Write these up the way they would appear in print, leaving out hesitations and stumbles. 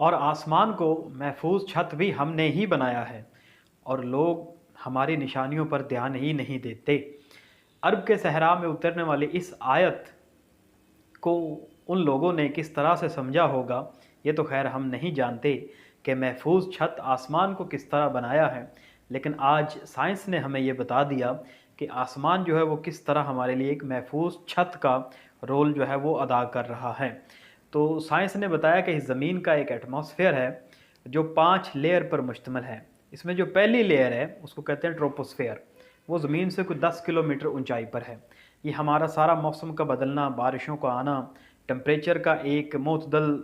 और आसमान को महफूज छत भी हमने ही बनाया है और लोग हमारी निशानियों पर ध्यान ही नहीं देते। अरब के सहरा में उतरने वाली इस आयत को उन लोगों ने किस तरह से समझा होगा, ये तो खैर हम नहीं जानते कि महफूज छत आसमान को किस तरह बनाया है। लेकिन आज साइंस ने हमें ये बता दिया कि आसमान जो है वो किस तरह हमारे लिए एक महफूज छत का रोल जो है वो अदा कर रहा है। तो साइंस ने बताया कि इस ज़मीन का एक एटमॉस्फेयर है जो 5 लेयर पर मुश्तमिल है। इसमें जो पहली लेयर है उसको कहते हैं ट्रोपोस्फेयर। वो ज़मीन से कुछ 10 किलोमीटर ऊंचाई पर है। ये हमारा सारा मौसम का बदलना, बारिशों का आना, टेम्परेचर का एक मोतदल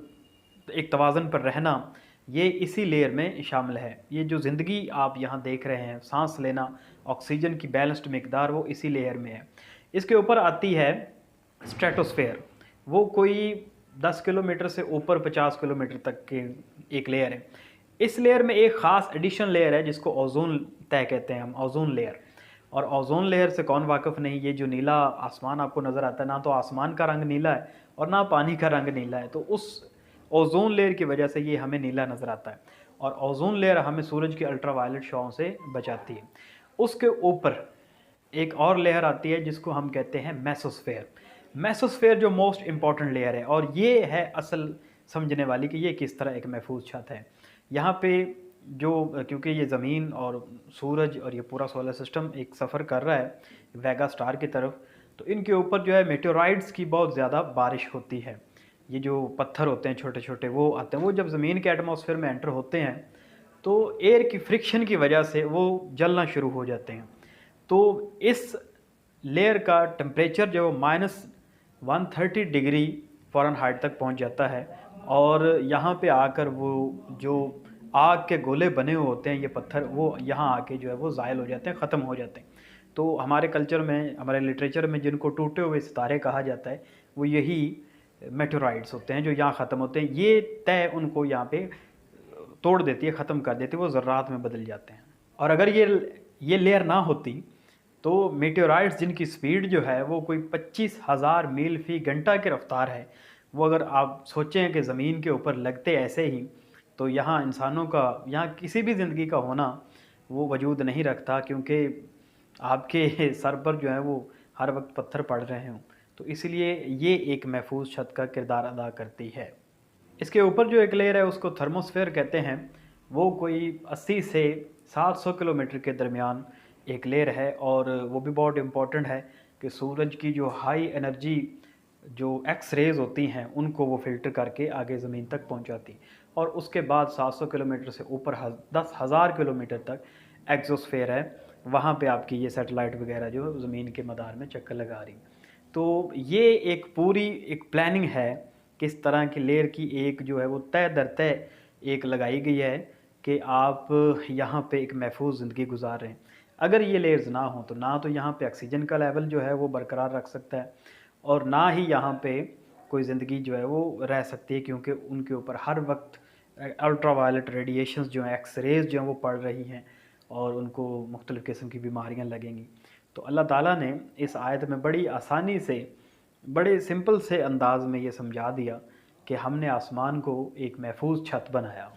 एक तवाज़न पर रहना, ये इसी लेयर में शामिल है। ये जो ज़िंदगी आप यहाँ देख रहे हैं, सांस लेना, ऑक्सीजन की बैलेंस्ड मिकदार, वो इसी लेयर में है। इसके ऊपर आती है स्ट्रेटोस्फेयर। वो कोई 10 किलोमीटर से ऊपर 50 किलोमीटर तक के एक लेयर है। इस लेयर में एक ख़ास एडिशन लेयर है जिसको ओजोन तय कहते हैं हम, ओजोन लेयर। और ओजोन लेयर से कौन वाकिफ़ नहीं, ये जो नीला आसमान आपको नज़र आता है, ना तो आसमान का रंग नीला है और ना पानी का रंग नीला है। तो उस ओजोन लेयर की वजह से ये हमें नीला नज़र आता है और ओजोन लेयर हमें सूरज की अल्ट्रावायलेट शॉ से बचाती है। उसके ऊपर एक और लेयर आती है जिसको हम कहते हैं मेसोस्फेयर। मेसोस्फेयर जो मोस्ट इम्पॉर्टेंट लेयर है और ये है असल समझने वाली कि ये किस तरह एक महफूज छत है। यहाँ पे जो क्योंकि ये ज़मीन और सूरज और ये पूरा सोलर सिस्टम एक सफ़र कर रहा है वेगा स्टार की तरफ, तो इनके ऊपर जो है मेटेओराइट्स की बहुत ज़्यादा बारिश होती है। ये जो पत्थर होते हैं छोटे छोटे वो आते हैं, वो जब ज़मीन के एटमॉस्फेयर में एंटर होते हैं तो एयर की फ्रिक्शन की वजह से वो जलना शुरू हो जाते हैं। तो इस लेयर का टेम्परेचर जो -130 डिग्री फ़ारेनहाइट तक पहुंच जाता है और यहाँ पे आकर वो जो आग के गोले बने हुए होते हैं ये पत्थर, वो यहाँ आके जो है वो ज़ायल हो जाते हैं, ख़त्म हो जाते हैं। तो हमारे कल्चर में, हमारे लिटरेचर में जिनको टूटे हुए सितारे कहा जाता है, वो यही मेटेओराइट्स होते हैं जो यहाँ ख़त्म होते हैं। ये तय उनको यहाँ पे तोड़ देती है, ख़त्म कर देती है, वो ज़र्रात में बदल जाते हैं। और अगर ये लेयर ना होती तो मेटेओराइट्स जिनकी स्पीड जो है वो कोई 25,000 मील फ़ी घंटा की रफ़्तार है, वो अगर आप सोचें कि ज़मीन के ऊपर लगते ऐसे ही, तो यहाँ इंसानों का, यहाँ किसी भी ज़िंदगी का होना वो वजूद नहीं रखता, क्योंकि आपके सर पर जो है वो हर वक्त पत्थर पड़ रहे हों। तो इसलिए ये एक महफूज छत का किरदार अदा करती है। इसके ऊपर जो एक लेयर है उसको थर्मोस्फेयर कहते हैं। वो कोई 80 से 700 किलोमीटर के दरमियान एक लेयर है और वो भी बहुत इम्पोर्टेंट है कि सूरज की जो हाई एनर्जी जो एक्स रेज़ होती हैं उनको वो फ़िल्टर करके आगे ज़मीन तक पहुंचाती। और उसके बाद 700 किलोमीटर से ऊपर 10,000 किलोमीटर तक एक्सोस्फेयर है, वहाँ पे आपकी ये सैटेलाइट वगैरह जो ज़मीन के मदार में चक्कर लगा रही। तो ये एक पूरी एक प्लानिंग है, किस तरह की लेयर की एक जो है वो तय दर तय एक लगाई गई है कि आप यहाँ पे एक महफूज ज़िंदगी गुजार रहे हैं। अगर ये लेयर्स ना हो तो ना तो यहाँ पे ऑक्सीजन का लेवल जो है वो बरकरार रख सकता है और ना ही यहाँ पे कोई ज़िंदगी जो है वो रह सकती है, क्योंकि उनके ऊपर हर वक्त अल्ट्रावायलेट रेडिएशंस जो हैं, एक्स रेज़ जो हैं वो पड़ रही हैं और उनको मुख्तलिफ़ किस्म की बीमारियाँ लगेंगी। तो अल्लाह ताला ने इस आयत में बड़ी आसानी से, बड़े सिंपल से अंदाज़ में ये समझा दिया कि हमने आसमान को एक महफूज छत बनाया हो।